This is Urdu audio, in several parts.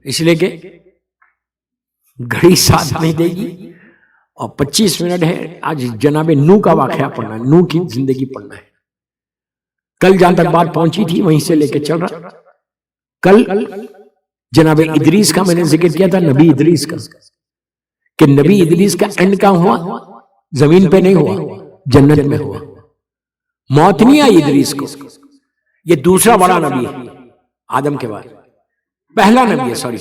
اس لیے کہ گھڑی ساتھ نہیں دے گی اور 25 منٹ ہے. آج جناب نوح کا واقعہ پڑھنا ہے, نوح کی زندگی پڑھنا ہے. کل جہاں تک بات پہنچی تھی وہیں سے لے کے چل رہا. کل جناب ادریس کا میں نے ذکر کیا تھا, نبی ادریس کا, کہ نبی ادریس کا اینڈ کہاں ہوا؟ زمین پہ نہیں ہوا, جنت میں ہوا. موت نہیں آئی ادریس کو. یہ دوسرا بڑا نبی ہے آدم کے بعد, پہلا نبی ہے. سوری,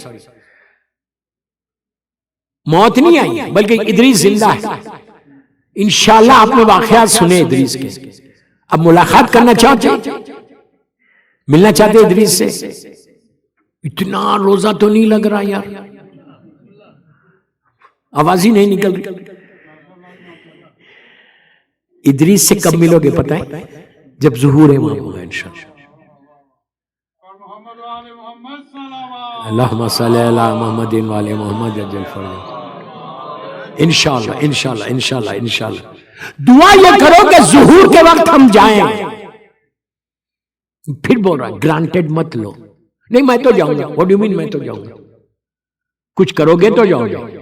موت نہیں آئی بلکہ ادریس زندہ ہے. انشاءاللہ آپ نے واقعات سنے ادریس کے. اب ملاقات کرنا چاہتے, ملنا چاہتے ادریس سے؟ اتنا روزہ تو نہیں لگ رہا یار, آواز ہی نہیں نکل رہی. ادریس سے کب ملو گے پتہ ہے؟ جب ظہور امام ہوگا انشاءاللہ. اللہم صلی علی محمد وعلی محمد اجل فرج. انشاءاللہ انشاءاللہ انشاءاللہ انشاءاللہ. دعا یہ کرو کہ ظہور کے وقت ہم جائیں. پھر بول رہا گرانٹیڈ مت لو. نہیں میں تو جاؤں گا. واٹ ڈو یو مین میں تو جاؤں گا؟ کچھ کرو گے تو جاؤ گے.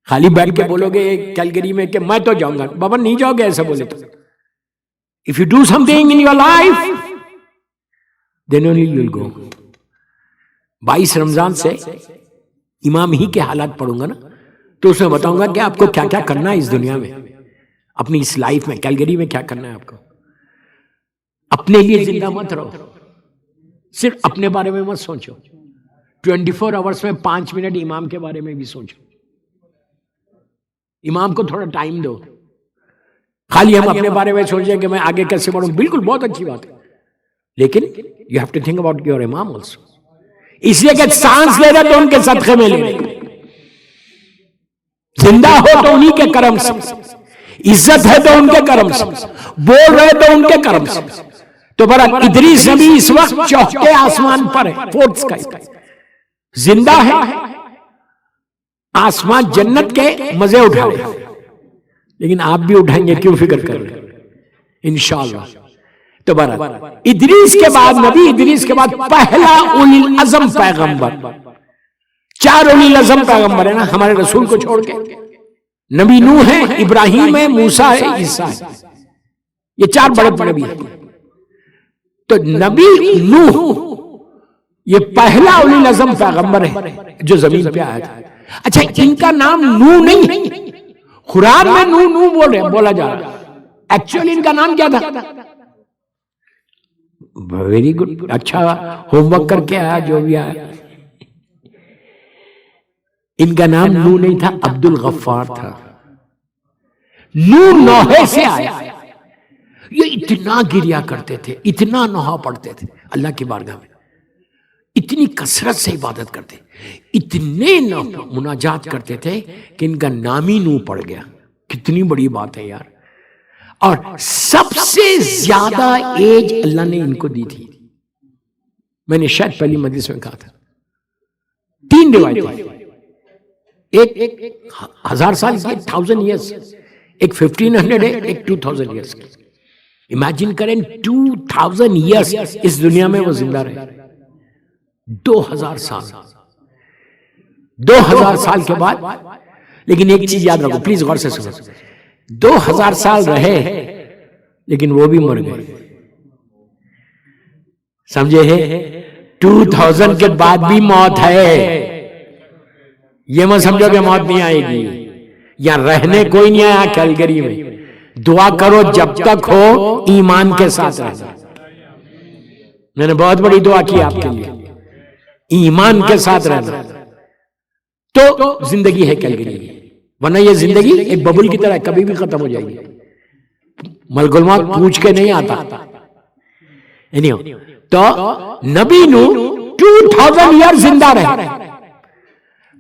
خالی بیٹھ کے بولو گے کیلگری میں کہ میں تو جاؤں گا, بابا نہیں جاؤ گے ایسا بولے تو. If you do something in your life, then only you will go. 22 رمضان سے امام ہی کے حالات پڑھوں گا نا, تو اس میں بتاؤں گا کہ آپ کو کیا کیا کرنا ہے اس دنیا میں, اپنی اس لائف میں, کیلگری میں کیا کرنا ہے آپ کو. اپنے لیے زندہ مت رہو, صرف اپنے بارے میں مت سوچو. 24 آورس میں 5 منٹ امام کے بارے میں بھی سوچو. امام کو تھوڑا ٹائم دو. خالی ہم اپنے بارے میں سوچیں کہ میں آگے کیسے بڑھوں, بالکل بہت اچھی بات ہے, لیکن you have to think about your امام also. اس لیے کہ سانس لے رہے تو ان کے صدقے میں لے رہے, زندہ ہو تو انہی کے کرم سے, عزت ہے تو ان کے کرم سے, بول رہے تو ان کے کرم سے. تو برا ادریس نبی اس وقت چوتھے آسمان پر ہے, فورتھ سکائی, زندہ ہے, آسمان جنت کے مزے اٹھا رہے. لیکن آپ بھی اٹھائیں گے, کیوں فکر کر رہے انشاءاللہ. تو برا ادریس کے بعد, نبی ادریس کے بعد پہلا اولی العزم پیغمبر. 4 اولی العزم پیغمبر ہے نا ہمارے رسول کو چھوڑ کے. نبی نوح ہے, ابراہیم ہے, موسیٰ ہے, عیسیٰ ہے. یہ 4 بڑے بڑے نبی ہیں. تو نبی نوح یہ پہلا اولی العزم پیغمبر ہے جو زمین پہ آیا تھا. اچھا, ان کا نام نوح نہیں ہے, قرآن میں نوح نوح بولا جا رہا ہے. ایکچولی ان کا نام کیا تھا؟ ویری گڈ, اچھا ہوم ورک کر کے آیا جو بھی آیا. ان کا نام نوح نہیں تھا, عبد الغفار تھا. نوح نوحے سے آیا. یہ اتنا گریا کرتے تھے, اتنا نوحہ پڑھتے تھے اللہ کی بارگاہ میں, اتنی کثرت سے عبادت کرتے, اتنے مناجات کرتے تھے کہ ان کا نام ہی نوح پڑ گیا. کتنی بڑی بات ہے یار. اور سب سے زیادہ ایج اللہ نے ان کو دی تھی. میں نے شاید پہلی مجلس میں کہا تھا 3 روایتیں, ایک 1000 سال کی, 1000 ایئرس, ایک 1500 ہے, ایک 2000 ایئرس کی. امیجن کریں 2000 ایئرس اس دنیا میں وہ زندہ رہے. 2000 سال, 2000 سال کے بعد. لیکن ایک چیز یاد رکھو پلیز, غور سے سنو. 2000 سال رہے لیکن وہ بھی مر گئے, سمجھے ہے. 2000 کے بعد بھی موت ہے. یہ مت سمجھو کہ موت نہیں آئے گی. یا رہنے کوئی نہیں آیا کیلگری میں. دعا کرو جب تک ہو ایمان کے ساتھ رہنا. میں نے بہت بڑی دعا کی آپ کے لیے, ایمان کے ساتھ رہنا تو زندگی ہے کیلگری میں. ورنہ یہ زندگی ایک ببل کی طرح کبھی بھی ختم ہو جائے گی. ملک الموت پوچھ کے نہیں آتا. تو نبی نوح 2000 ایئر زندہ رہے.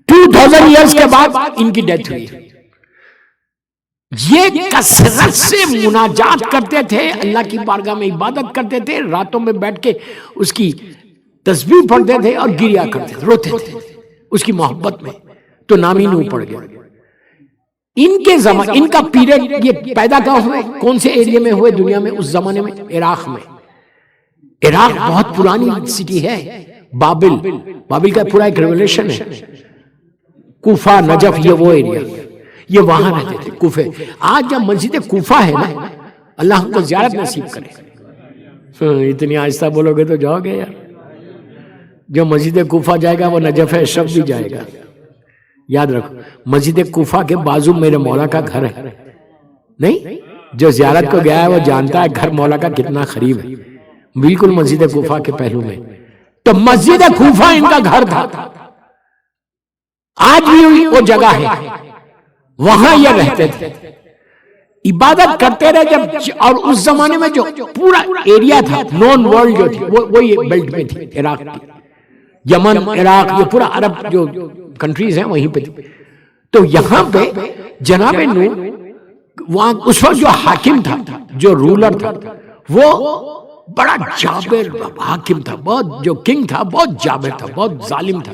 2000 ایئرز کے بعد ان کی ڈیتھ ہوئی. یہ کثرت سے مناجات کرتے تھے, اللہ کی بارگاہ میں عبادت کرتے تھے, راتوں میں بیٹھ کے اس کی تسبیح پڑھتے تھے اور گریا کرتے تھے, روتے تھے اس کی محبت میں. تو نام ہی نوح پڑ گیا. ان کے زمان, ان کا پیریڈ, یہ پیدا کہاں ہوئے, کون سے ایریے میں ہوئے دنیا میں اس زمانے میں؟ عراق میں. عراق بہت پرانی سٹی ہے, بابل کا پورا ایک ریولیشن ہے. کوفہ نجف یہ وہ ایریا یہ وہاں رہتے تھے کوفے. آج جب مسجد کوفہ ہے نا اللہ ہم کو زیارت نصیب کرے. اتنی آہستہ بولو گے تو جاؤ گے یار. جو مسجد کوفہ جائے گا وہ نجف اشرف بھی جائے گا. یاد رکھو مسجد کوفہ کے بازو میرے مولا کا گھر ہے. نہیں جو زیارت کو گیا ہے وہ جانتا ہے گھر مولا کا کتنا قریب ہے. بالکل مسجد کوفہ کے پہلو میں. تو مسجد کوفہ ان کا گھر تھا. آج بھی وہ جگہ ہے وہاں یہ رہتے تھے عبادت کرتے رہے. جب اور اس زمانے میں جو پورا ایریا تھا نون ورلڈ جو تھی وہ یہ بیلٹ میں تھی. عراق کی یمن عراق یہ پورا عرب جو کنٹریز ہیں وہیں پہ تھی. تو یہاں پہ جناب نوح وہاں اس وقت جو حاکم تھا جو رولر تھا وہ بڑا جابر حاکم تھا. بہت جو کنگ تھا بہت جابر تھا بہت ظالم تھا.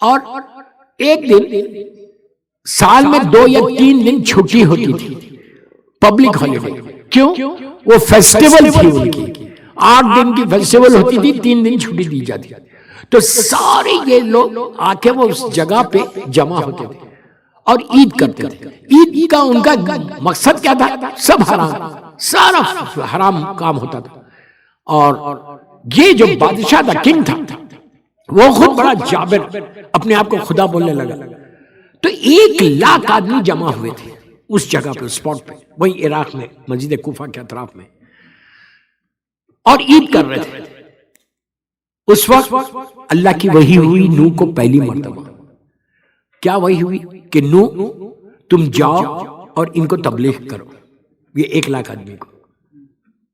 اور ایک دن سال میں 2 یا 3 دن چھٹی ہوتی تھی پبلک ہالیڈے. کیوں؟ وہ فیسٹیول تھی ان کی. 8 دن کی فیسٹیول ہوتی تھی 3 دن چھٹی دی جاتی. تو سارے یہ لوگ آ کے وہ اس جگہ پہ جمع ہوتے تھے اور عید کرتے تھے. عید کا ان کا مقصد کیا تھا؟ سب حرام سارا حرام کام ہوتا تھا. اور یہ جو بادشاہ تھا کنگ تھا وہ خود بڑا جابر اپنے آپ کو خدا بولنے لگا. تو 1,00,000 آدمی جمع ہوئے تھے اس جگہ پہ اسپاٹ پہ وہی عراق میں مسجد کوفہ کے اطراف میں اور عید کر رہے تھے. اس وقت اللہ کی وحی ہوئی نوح کو پہلی مرتبہ. کیا وحی ہوئی کہ نوح تم جاؤ اور ان کو تبلیغ کرو. یہ 1,00,000 آدمی کو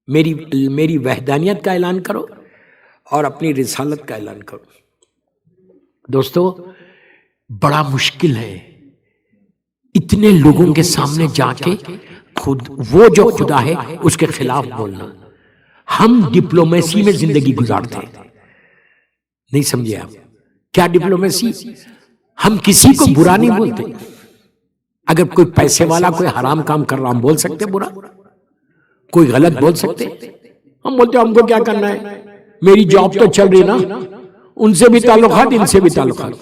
میری وحدانیت کا اعلان کرو اور اپنی رسالت کا اعلان کرو. دوستو بڑا مشکل ہے اتنے لوگوں کے سامنے جا کے وہ جو خدا ہے اس کے خلاف بولنا. ہم ڈپلومیسی میں زندگی گزارتے ہیں. نہیں سمجھے آپ کیا ڈپلومیسی؟ ہم کسی کو برا نہیں بولتے. اگر کوئی پیسے والا کوئی حرام کام کر رہا ہم بول سکتے برا؟ کوئی غلط بول سکتے؟ ہم بولتے ہم کو کیا کرنا ہے میری جاب تو چل رہی نا ان سے بھی تعلقات ان سے بھی تعلقات.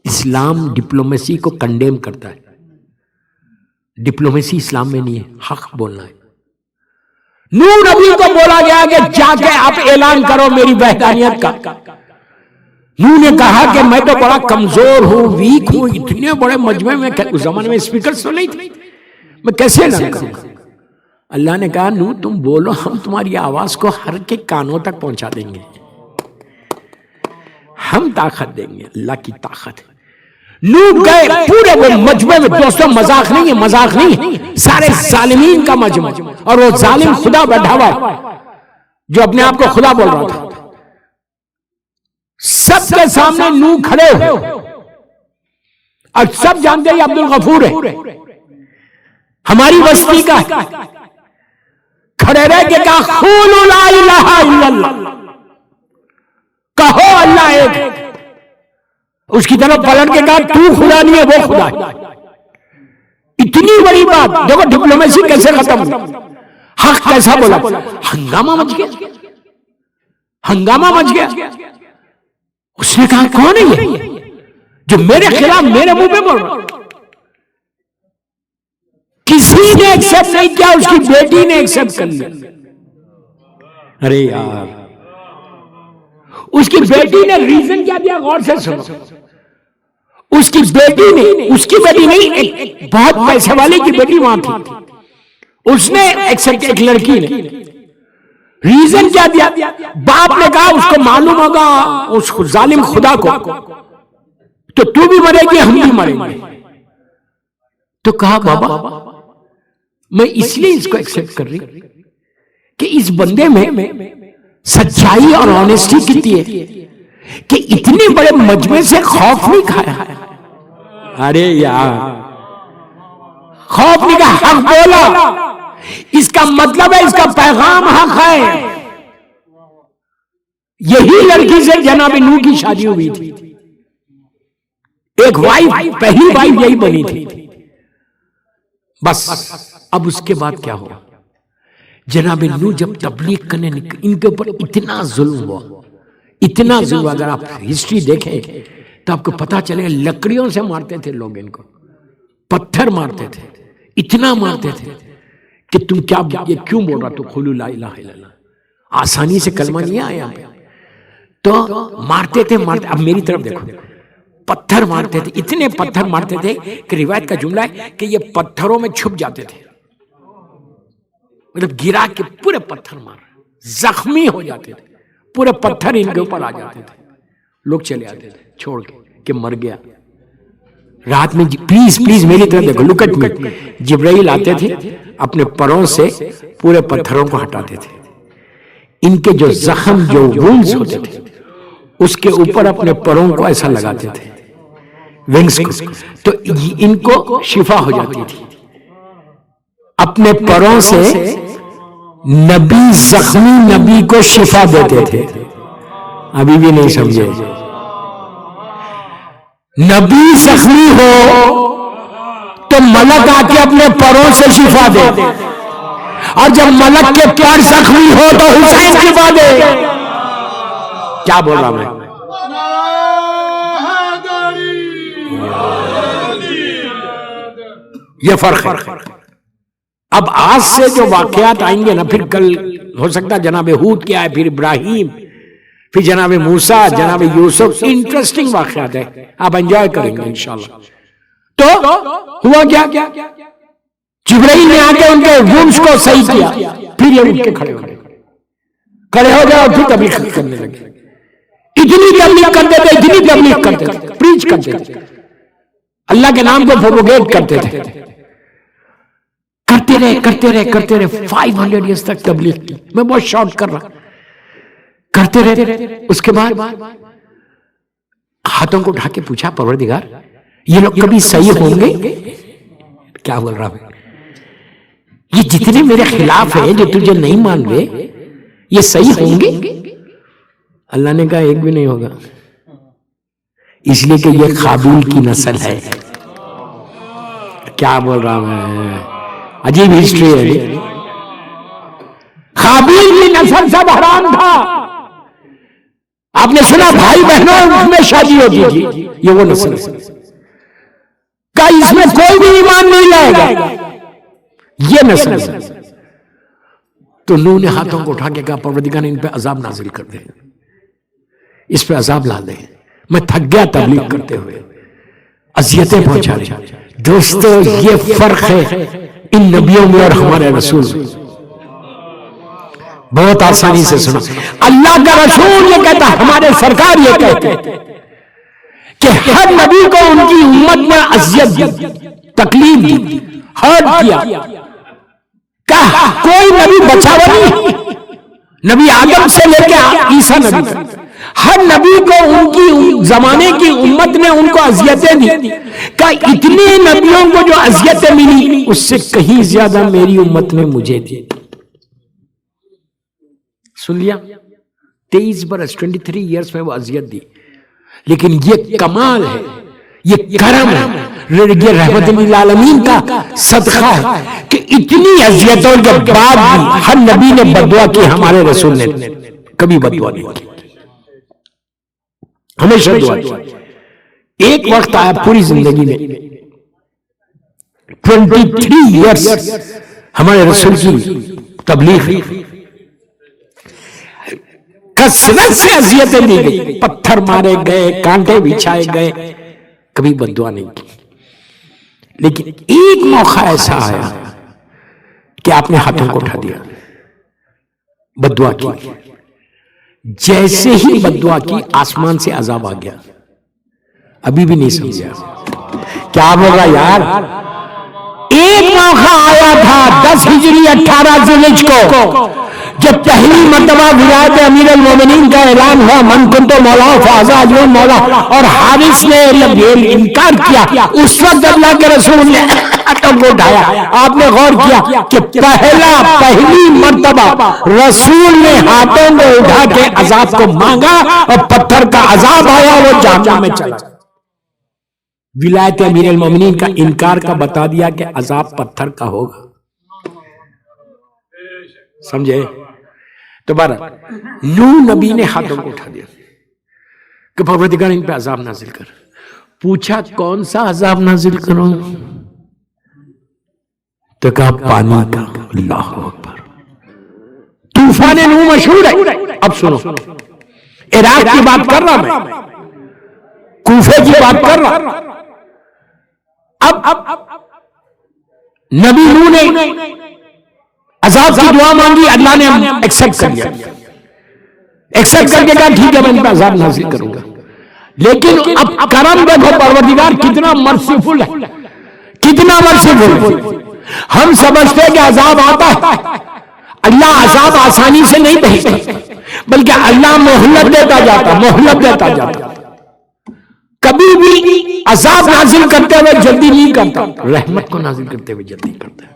اسلام ڈپلومیسی کو کنڈیم کرتا ہے. ڈپلومیسی اسلام میں نہیں ہے. حق بولنا ہے. نوح نبی کو بولا گیا کہ جا کے آپ اعلان کرو میری وحدانیت کا. نوح نے کہا کہ میں تو بڑا کمزور ہوں ویک ہوں. اتنے بڑے مجمع میں اس زمانے میں اسپیکرز تو نہیں تھے میں کیسے اعلان کروں. اللہ نے کہا نوح تم بولو ہم تمہاری آواز کو ہر کے کانوں تک پہنچا دیں گے. ہم طاقت دیں گے. اللہ کی طاقت ہے. نوح گئے پورے وہ مجمع میں. دوستوں مذاق نہیں ہے مذاق نہیں ہے. سارے ظالمین کا مجمع اور وہ ظالم خدا بیٹھا ہوا جو اپنے آپ کو خدا بول رہا تھا. سب کے سامنے نوح کھڑے ہوئے اور سب جانتے ہیں عبد الغفور ہے ہماری بستی کا. کھڑے رہ کے کہا قولوا لا الہ الا اللہ کہو اللہ ایک ہے. اس کی طرف پلٹ کے کہا تو خدا نہیں ہے وہ خدا ہے. اتنی بڑی بات دیکھو ڈپلومیسی کیسے ختم ہوئی. حق کیسا بولا. ہنگامہ مچ گیا. ہنگامہ مچ گیا. اس نے کہا کون ہے یہ جو میرے خلاف میرے منہ پہ بول رہا. کسی نے ایکسپٹ نہیں کیا. اس کی بیٹی نے ایکسپٹ کر لیا. ارے یار اس کی بیٹی نے ریزن کیا دیا غور سے سنو. اس کی بیٹی نے اس کی بیٹی نہیں ایک بہت پیسے والے کی بیٹی وہاں تھی. اس نے ایک لڑکی نے ریزن کیا دیا. باپ نے کہا اس کو معلوم ہوگا اس ظالم خدا کو تو بھی مرے گی ہم بھی مریں گے. تو کہا بابا میں اس لیے اس کو ایکسپٹ کر رہی کہ اس بندے میں سچائی اور آنےسٹی کتنی ہے کہ اتنے بڑے مجمع سے خوف نہیں کھایا. ارے یار خوف نہیں کھایا حق بولا. اس کا مطلب ہے اس کا پیغام حق ہے. یہی لڑکی سے جناب نوح کی شادی ہوئی تھی. ایک وائف پہلی وائف یہی بنی تھی. بس اب اس کے بعد کیا ہوا. جناب نوح جب تبلیغ کرنے ان کے اوپر اتنا ظلم ہوا اتنا ظلم. اگر آپ ہسٹری دیکھیں تو آپ کو پتا چلے لکڑیوں سے مارتے تھے لوگ ان کو, پتھر مارتے تھے, اتنا مارتے تھے کہ تم کیا یہ کیوں بول رہا تو قولوا لا الہ الا اللہ. آسانی سے کلمہ نہیں آیا تو مارتے تھے. اب میری طرف دیکھو, پتھر مارتے تھے, اتنے پتھر مارتے تھے کہ روایت کا جملہ ہے کہ یہ پتھروں میں چھپ جاتے تھے. مطلب گرا کے پورے پتھر مار, زخمی ہو جاتے تھے, پورے پتھر ان کے اوپر آ جاتے تھے. لوگ چلے آتے تھے چھوڑ کے کہ مر گیا. رات میں پلیز پلیز میری طرف دیکھو, لک ایٹ می. جبرائیل آتے تھے اپنے پروں سے پورے پتھروں کو ہٹاتے تھے. ان کے جو زخم, جو وونڈز ہوتے تھے, اس کے اوپر اپنے پروں کو ایسا لگاتے تھے, ونگز کو, تو ان کو شفا ہو جاتی تھی. اپنے پروں سے نبی, زخمی نبی کو شفا دیتے تھے. ابھی بھی نہیں سمجھے. نبی زخمی ہو تو ملک آ کے اپنے پروں سے شفا دے, اور جب ملک کے پر زخمی ہو تو حسین شفا دے. کیا بول رہا میں؟ یہ فرق ہے. اب آج سے جو واقعات آئیں گے نا, پھر کل ہو سکتا جناب ہود کیا ہے, پھر ابراہیم, پھر جناب موسیٰ, جناب یوسف, انٹرسٹنگ واقعات ہے, آپ انجوائے کریں گے انشاءاللہ. تو ہوا کیا, جبرائیل نے آ کے ان کے وونڈز کو صحیح کیا, پھر یہ اٹھ کے کھڑے ہو جاؤ, پھر تبلیغ کرنے لگے. اتنی تبلیغ کرتے تھے, اتنی تبلیغ کرتے تھے, پریچ کرتے تھے, اللہ کے نام کو پروپیگیٹ کرتے تھے. کرتے رہے 500 ایئرز تک تبلیغ کی. میں بہت شارٹ کر رہا, کرتے رہے. اس کے بعد ہاتھوں کو اٹھا کے پوچھا, پروردگار یہ لوگ کبھی صحیح ہوں گے؟ کیا بول رہا ہوں, یہ جتنے میرے خلاف ہیں جو تجھے نہیں مان رہے, یہ صحیح ہوں گے؟ اللہ نے کہا ایک بھی نہیں ہوگا, اس لیے کہ یہ قابیل کی نسل ہے. کیا بول رہا میں, عجیب ہسٹری ہے. قابیل کی نسل سب حرام تھا. آپ نے سنا بھائی بہنوں میں شادی ہوتی تھی, یہ وہ نسل ہے. کہ اس میں کوئی بھی ایمان نہیں لائے گا, یہ نسل ہے. تو نوح نے ہاتھوں کو اٹھا کے کہا, پروردگار ان پہ عذاب نازل کر دے, اس پہ عذاب لا دے, میں تھک گیا تبلیغ کرتے ہوئے, اذیتیں پہنچا رہے. دوستو یہ فرق ہے ان نبیوں میں اور ہمارے رسول میں. بہت آسانی سے سنا, اللہ کا رسول یہ کہتا, ہمارے سرکار یہ کہتے کہ ہر نبی کو ان کی امت میں اذیت دی, تکلیف دی, ہرٹ کیا. کہا کوئی نبی بچا نہیں, نبی آدم سے لے کے عیسیٰ نبی تک ہر نبی کو ان کی زمانے کی امت نے ان کو اذیتیں دی. کہ اتنے نبیوں کو جو اذیتیں ملی, اس سے کہیں زیادہ میری امت نے مجھے دی. سن لیا, 23 برس 23 ایئرز میں وہ اذیت دی. لیکن یہ کمال ہے, یہ کرم ہے, یہ رحمت للعالمین کا صدقہ ہے کہ اتنی اذیتوں کے بعد بھی ہر نبی نے بددعا کی, ہمارے رسول نے کبھی بددعا نہیں کی, ہمیشہ دعا کی. ایک وقت آیا پوری زندگی میں 23 ایئرز ہمارے رسول کی تبلیغ, کثرت سے اذیتیں دی گئی, پتھر مارے گئے, کانٹے بچھائے گئے, کبھی بددعا نہیں کی. لیکن ایک موقع ایسا آیا کہ آپ نے ہاتھوں کو اٹھا دیا, بددعا کی. جیسے ہی بددعا کی آسمان سے عذاب آ گیا. ابھی بھی نہیں سمجھا کیا بول رہا یار. ایک موقع آیا تھا 10 ہجری 18 ذوالحج کو, جب پہلی مرتبہ ولایت امیر المومنین کا اعلان ہوا, من کنت مولا فہذا اجر مولا, اور حارث نے انکار کیا. اس وقت اللہ کے رسول نے ہاتھوں کو اٹھایا. آپ نے غور کیا کہ پہلی مرتبہ رسول نے ہاتھوں کو اٹھا کے عذاب کو مانگا, اور پتھر کا عذاب آیا, وہ جہنم میں چلا. ولایت امیر المومنین کا انکار کا بتا دیا کہ عذاب پتھر کا ہوگا. سمجھے؟ تو بارہ نوح نبی نے ہاتھوں کو اٹھا دیا, کہ پروردگار ان پہ عذاب نازل کر. پوچھا کون سا عذاب نازل کروں؟ تو کہا پانی کا. اللہ اکبر. طوفان نوح مشہور ہے. اب سنو، عراق کی بات کر رہا میں، کوفے کی بات کر رہا. اب نبی نوح نے عذاب کی دعا مانگی، اللہ نے ایکسپٹ کر لیا. ایکسپٹ کر کے کہا ٹھیک ہے میں ان پہ عذاب نازل کروں گا. لیکن اب کرم دیکھو پروردگار کتنا مرسیفل ہے، کتنا مرسیفل. ہم سمجھتے ہیں کہ عذاب آتا ہے، اللہ عذاب آسانی سے نہیں بھیجتا، بلکہ اللہ مہلت دیتا جاتا، مہلت دیتا جاتا. کبھی بھی عذاب نازل کرتے ہوئے جلدی نہیں کرتا، رحمت کو نازل کرتے ہوئے جلدی کرتا ہے.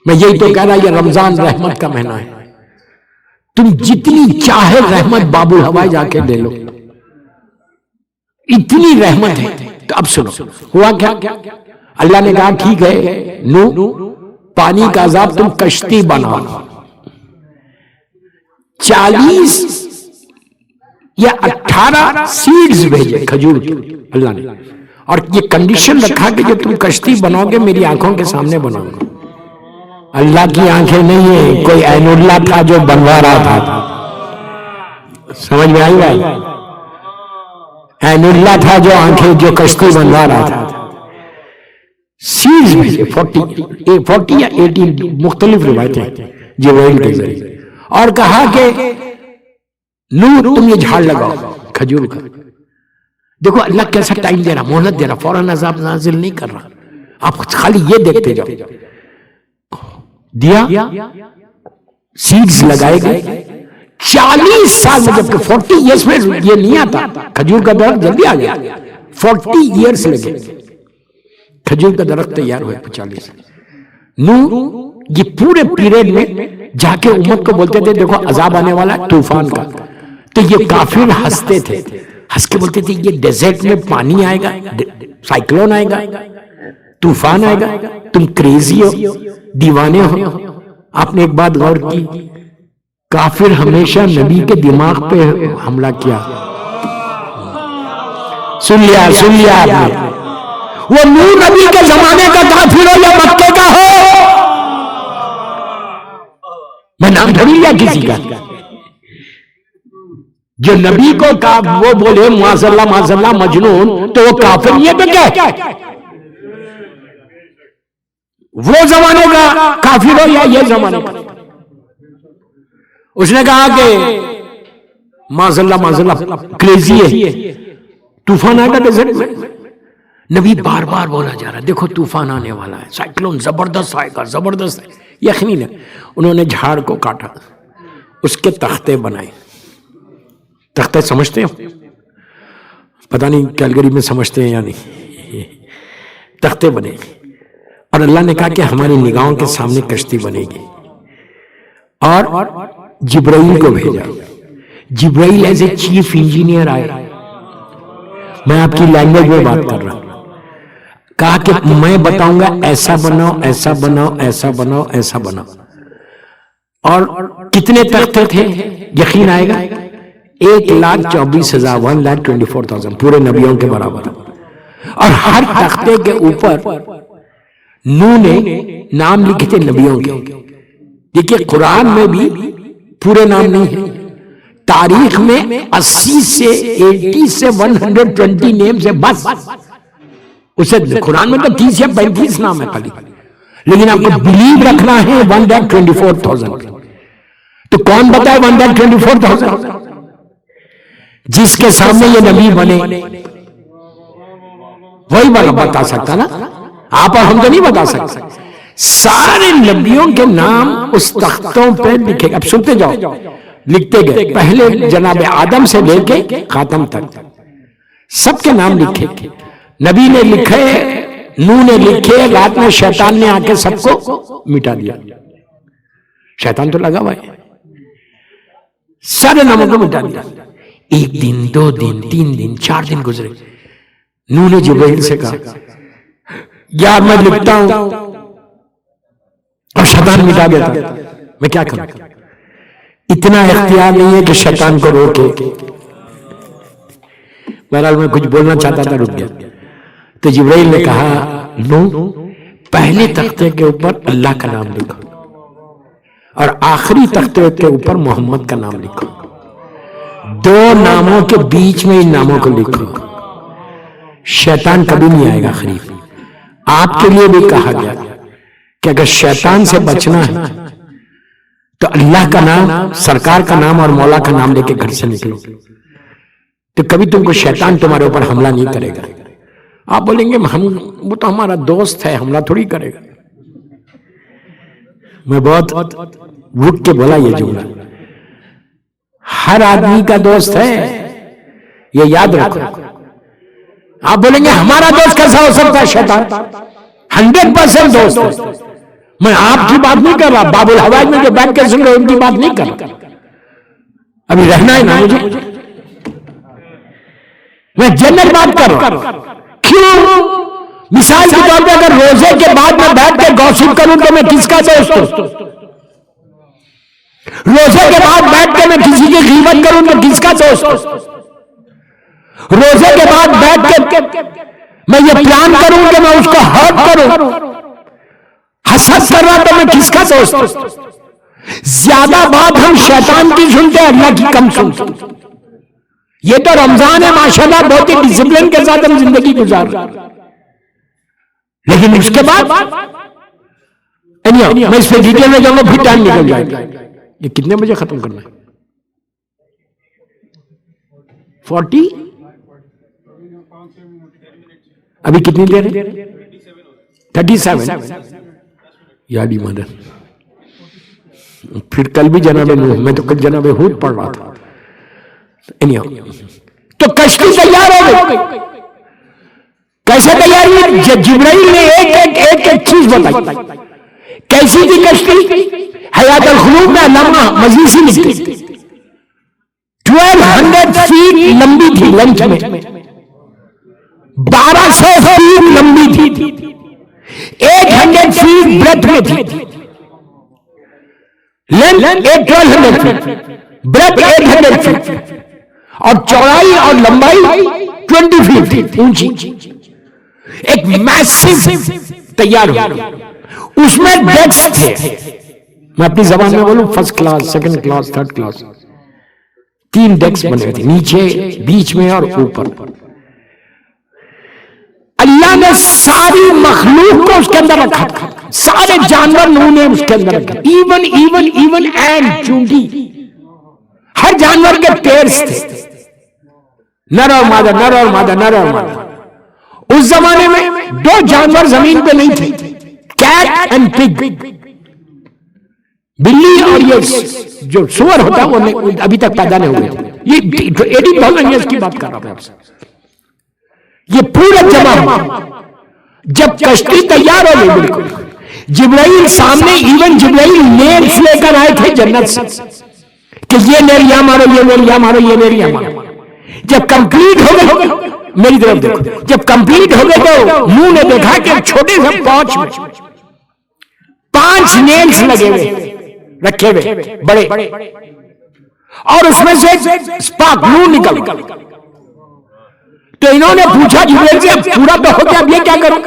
میں یہی تو کہہ رہا یہ رمضان رحمت کا مہینہ ہے. تم جتنی چاہے رحمت باب الہوا جا کے لے لو، اتنی رحمت ہے. تو اب سنو ہوا کیا؟ اللہ نے کہا ٹھیک ہے نوح پانی کا عذاب تم کشتی بناؤ. 40 یا 18 سیڈز بھیجے کھجور کی اللہ نے، اور یہ کنڈیشن رکھا کہ جو تم کشتی بناؤ گے میری آنکھوں کے سامنے بناؤ گے. اللہ کی آنکھیں نہیں ہے، کوئی عین اللہ تھا جو بنوا رہا تھا. سمجھ میں آئی بھائی؟ عین اللہ تھا جو آنکھیں جو کشتی بنوا رہا تھا. سیڈز بھیجے 40 یا 80 مختلف روایتیں جبرائیل کے ذریعے، اور کہا کہ نوح تم یہ جھاڑ لگاؤ کھجور کا. دیکھو اللہ کیسا ٹائم دے رہا، مہلت دے رہا، فوراً عذاب نازل نہیں کر رہا. آپ خالی یہ دیکھتے جاؤ. دیا سیڈز لگائے گئے 40 سال میں، جبکہ 40 ایئرس میں یہ نہیں آتا. کھجور کا درخت جلدی آ گیا، 40 ایئرس لگے کھجور کا درخت تیار ہوئے. 40 نوح یہ پورے پیریڈ میں جا کے امت کو بولتے تھے دیکھو عذاب آنے والا ہے طوفان کا. تو یہ کافر ہنستے تھے، ہنس کے بولتے تھے یہ ڈیزرٹ میں پانی آئے گا، سائیکلون آئے گا، طوفان آئے گا، تم کریزی ہو، دیوانے ہو. آپ نے ایک بات غور کی، کافر ہمیشہ نبی کے دماغ پہ حملہ کیا. سن لیا آپ نے، وہ نوح نبی کے زمانے کا کافر ہو یا مکے کا ہو، میں نام دھڑی لیا کسی کا، جو نبی کو وہ بولے معاذ اللہ مجنون، تو وہ کافر نہیں ہے تو کیا؟ وہ زمانے کا کافر ہو یا یہ زمانے کا. اس نے کہا کہ معاذ اللہ کریزی ہے، طوفان آئے گا ڈیزرٹ میں. نبی بار بار بولا جا رہا ہے دیکھو طوفان آنے والا ہے، سائیکلون زبردست آئے گا، زبردست ہے. یقینی نہیں. انہوں نے جھاڑ کو کاٹا، اس کے تختے بنائے. تختے سمجھتے ہو؟ پتہ نہیں کیلگری میں سمجھتے ہیں یا نہیں. تختے بنے، اور اللہ نے کہا کہ ہماری نگاہوں کے سامنے کشتی بنے گی. اور جبرائیل کو بھیجا. جبرائیل ایز اے چیف انجینئر آئے. میں آپ کی لینگویج میں بات کر رہا ہوں. کہا کہ میں بتاؤں گا ایسا بناؤ، ایسا بناؤ، ایسا بناؤ، ایسا بناؤ. اور کتنے تختے تھے یقین آئے گا؟ 1,24,000 1,24,000 پورے نبیوں کے برابر. اور ہر تختے کے اوپر نوح نے نام لکھے تھے نبیوں کے. دیکھیے قرآن میں بھی پورے نام نہیں ہیں، تاریخ میں 80 سے 80 سے 120 نیمز ہے بس. اسے قرآن میں تو 30 یا 35 نام ہے خالی، لیکن آپ کو بلیو رکھنا ہے 1,24,000. تو کون بتائے 1,24,000؟ جس کے سامنے یہ نبی بنے وہی بتا سکتا نا. آپ اور ہم تو نہیں بتا سکتے. سارے نبیوں کے نام اس تختوں پہ لکھے. اب سنتے جاؤ، لکھتے گئے پہلے جناب آدم سے لے کے خاتم تک سب کے نام لکھے. نبی نے لکھے، نوح نے لکھے، رات میں شیطان نے آ کے سب کو مٹا دیا. شیطان تو لگا ہوا ہے، سارے ناموں کو مٹا دیا. 1 دن 2 دن 3 دن 4 دن گزرے. نوح نے جبرائیل سے کہا یار میں لکھتا ہوں اور شیطان مٹا دیتا، میں کیا کروں؟ اتنا اختیار نہیں ہے کہ شیطان کو روکے. بہرحال میں کچھ بولنا چاہتا تھا، رک گیا. تو جبرائیل نے کہا نو پہلے تختے کے اوپر اللہ کا نام لکھو اور آخری تختے کے اوپر محمد کا نام لکھو. 2 ناموں کے بیچ میں ان ناموں کو لکھو. شیطان کبھی نہیں آئے گا خریف. آپ کے لیے بھی کہا گیا کہ اگر شیطان سے بچنا ہے تو اللہ کا نام، سرکار کا نام اور مولا کا نام لے کے گھر سے نکلو، تو کبھی تم کو شیطان تمہارے اوپر حملہ نہیں کرے گا. آپ بولیں گے وہ تو ہمارا دوست ہے، حملہ تھوڑی کرے گا. میں بہت رک کے بولا یہ جملہ، ہر آدمی کا دوست ہے، یہ یاد رکھو. آپ بولیں گے ہمارا دوست کیسا ہو سکتا ہے؟ شیطان 100% دوست ہے. میں آپ کی بات نہیں کر رہا، باب الحوائج میں جو بیٹھ کے سن رہے ان کی بات نہیں کر رہا. ابھی رہنا ہے نا مجھے، میں جنرل بات کر رہا ہوں. کیوں؟ مثال کے طور پہ اگر روزے کے بعد میں بیٹھ کے گوسپ کروں تو میں کس کا دوست ہوں؟ روزے کے بعد بیٹھ کے میں کسی کی غیبت کروں تو کس کا دوست ہوں؟ روزے کے بعد بیٹھ کے میں یہ پلان کروں کہ میں اس کو ہرٹ کروں، حسد کر رہا تو میں کس کا دوست ہوں؟ زیادہ بات ہم شیطان کی سنتے ہیں، اللہ کی کم سنتے ہیں. یہ تو رمضان ہے ماشاءاللہ، بہت ہی ڈسپلن کے ساتھ ہم زندگی گزار رہے ہیں، لیکن اس کے بعد میں اس پہ ڈیٹیل میں جاؤں گا، پھر ٹائم نکل جائے گا. یہ کتنے بجے ختم کرنا ہے؟ 40 ابھی کتنی دیر ہے؟ 37. یادی مدد. پھر کل بھی جناب نوح، میں تو کل جناب ہود پڑھ رہا تھا. تو کشتی تیار ہو گئی. کیسے تیار ہوئی؟ جبرائیل نے ایک چیز بتائی. کیسی تھی کشتی؟ حیات الخلود میں علامہ مجلسی لکھتے 1200 فیٹ لمبی تھی لینتھ میں، 1200 فیٹ لمبی تھی، 800 فیٹ بریڈتھ میں تھی. لینتھ 1200 فیٹ، بریڈتھ 800 فیٹ، اور چوڑائی اور لمبائی 20 فیٹ تھی اونچی. ایک میسیو تیار ہو. اس میں ڈیکس تھے، میں اپنی زبان میں بولوں، first class, second class, third class. 3 ڈیکس بنے تھے، نیچے، بیچ میں اور اوپر. اللہ نے ساری مخلوق کو اس کے اندر رکھا تھا، سارے جانور نوح نے اس کے اندر رکھا. ایون اینڈ، چونٹی، ہر جانور کے پیرس تھے، نر اور مادہ، نر اور مادہ، نر اور مادہ. اس زمانے میں 2 جانور زمین پہ نہیں تھے، کیٹ اینڈ پگ. بلی اور یہ جو سور ہوتا ہے وہ ابھی تک پیدا نہیں ہوئے تھے. یہ 80,000 ایئرس کی بات کر رہا تھا آپ سے. یہ پورا جمع ہوا. جب کشتی تیار ہو گئی بالکل، جبرائیل سامنے، ایون جبرائیل نیلز لے کر آئے تھے جنت سے کہ یہ نیل یہاں مارو، یہ نیل یہاں مارو، یہ نیل یہاں مارو. جب کمپلیٹ ہو گئے، میری طرف دیکھو، جب کمپلیٹ ہو گئے تو نوح نے دیکھا کہ چھوٹے سے پاؤچ میں 5 نیلز لگے ہوئے، رکھے ہوئے بڑے، اور اس میں سے سپارک نور نکل. تو انہوں نے پوچھا جبرائیل سے، اب پورا تو ہو گیا، اب یہ کیا کروں؟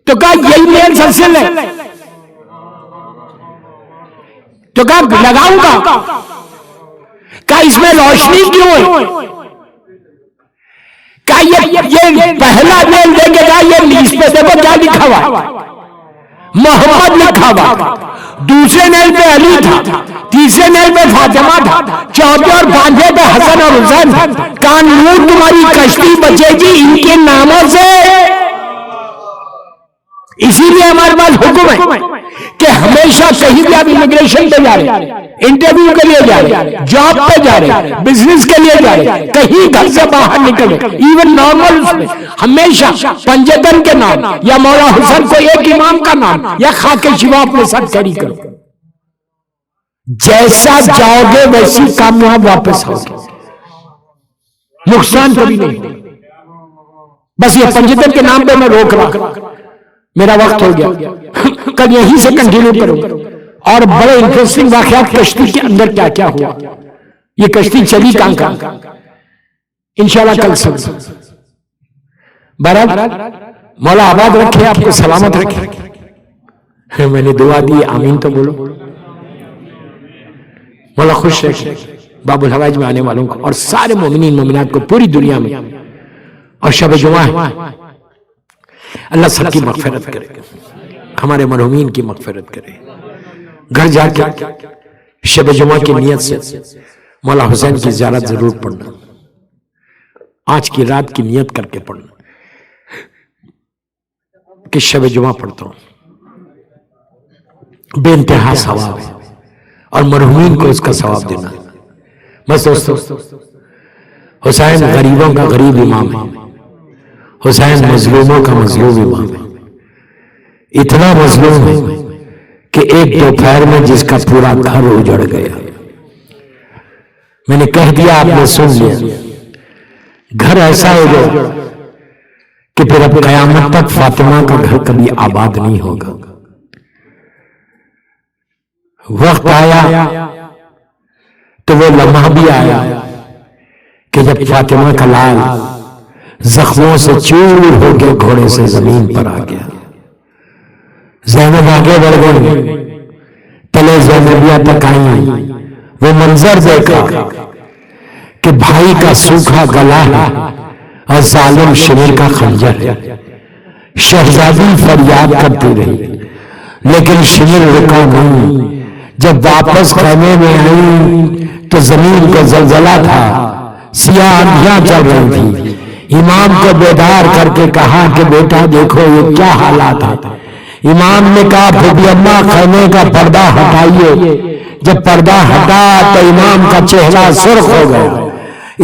تو کہا یہی نیلز اصل ہے. تو کہا لگاؤں گا. کہا اس میں روشنی کیوں ہے؟ کہا یہ پہلا نیل دے کے کہا یہ اس پہ دیکھو کیا لکھا ہوا، محمد لکھا ہوا. دوسرے نیل پہ علی تھا، تیسرے نیل پہ فاطمہ تھا، چوتھے اور 5ویں پہ حسن اور حسین تھا. کہا نور تمہاری کشتی بچے گی ان کے ناموں سے. اسی لیے ہمارے پاس حکم ہے کہ ہمیشہ کہیں بھی آپ امیگریشن پہ جا رہے، انٹرویو کے لیے جا رہے، جاب پہ جا رہے، بزنس کے لیے جا رہے، کہیں گھر سے باہر نکلے، ایون نارمل اس میں ہمیشہ پنجتن کے نام یا مولا حسن کو ایک امام کا نام یا خاک شفا اپنے ساتھ کیری کرو. جیسا جاؤ گے ویسی کامیاب واپس آؤ گے، نقصان کبھی نہیں. بس یہ پنجتن کے نام پہ میں روک رہا، میرا وقت ہو گیا، کل یہیں سے کنٹینیو کروں گا. اور بڑے انٹرسٹنگ واقعات کشتی کے اندر کیا کیا ہوا. یہ کشتی چلی کہاں کہاں. انشاءاللہ کل سب بہرحال مولا آباد رکھے، آپ کو سلامت رکھے. میں نے دعا دی، آمین تو بولو. مولا خوش رکھے باب الحوائج میں آنے والوں کو اور سارے مومنین مومنات کو پوری دنیا میں. اور شب جمعہ ہے، اللہ سب کی مغفرت کرے، ہمارے مرحومین کی مغفرت کرے. گھر جا کے شب جمعہ کی نیت سے مولا حسین کی زیارت ضرور پڑھنا، آج کی رات کی نیت کر کے پڑھنا کہ شب جمعہ پڑھتا ہوں. بے انتہا ثواب ہے اور مرحومین کو اس کا ثواب دینا. بس دوستو، حسین غریبوں کا غریب امام ہے، حسین مظلوموں کا مظلوم امام ہے. اتنا مظلوم ہے کہ ایک دوپہر میں جس کا پورا گھر اجڑ گیا. میں نے کہہ دیا، آپ نے سن لیا. گھر ایسا اجڑا کہ پھر اب قیامت تک فاطمہ کا گھر کبھی آباد نہیں ہوگا. وقت آیا تو وہ لمحہ بھی آیا کہ جب فاطمہ کا لال زخموں سے چور ہو کے گھوڑے سے زمین پر آ گیا. زینب آگے بڑھ گئی، تلے زینبیہ تک آئی. وہ منظر دیکھا کہ بھائی کا سوکھا گلا ہے اور ظالم شمر کا خنجر ہے. شہزادی فریاد کرتی رہی لیکن شمر رکا نہیں. جب واپس خیمے میں آئی تو زمین کو زلزلہ تھا، سیاہ آندھیاں چل رہی تھی. امام کو بیدار کر کے کہا کہ بیٹا دیکھو یہ کیا حالات ہیں. امام نے کہا بھوبی اماں خیمے کا پردہ ہٹائیے. جب پردہ ہٹا تو امام کا چہرہ سرخ ہو گیا.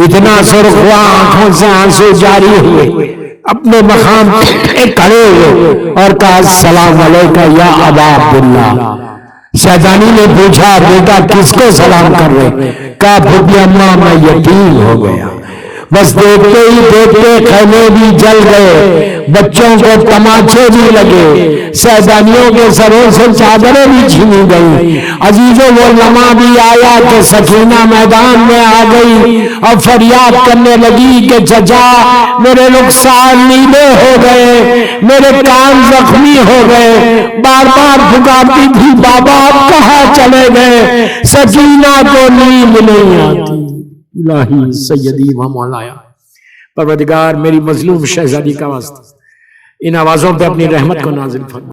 اتنا سرخ ہوا آنکھوں سے آنسو جاری ہوئے. اپنے مقام پہ کھڑے ہوئے اور کہا السلام علیکم یا ابا عبداللہ. شہزادی نے پوچھا بیٹا کس کو سلام کر رہے؟ کہا بھوبی اماں میں یتیم ہو گیا. بس دیکھتے ہی دیکھتے خیمے بھی جل گئے، بچوں کو تماچے بھی لگے، شہزادیوں کے سروں سے چادریں بھی چھینی گئی. عزیزوں وہ لمحہ بھی آیا کہ سکینہ میدان میں آ گئی اور فریاد کرنے لگی کہ چچا میرے رخسار نیلے ہو گئے، میرے کان زخمی ہو گئے. بار بار پکارتی تھی بابا آپ کہاں چلے گئے؟ سکینہ کو نیند نہیں آتی. الہی سیدی و مولایا، پروردگار میری مظلوم شہزادی کا واسطہ ان آوازوں پہ اپنی رحمت کو نازل فرما.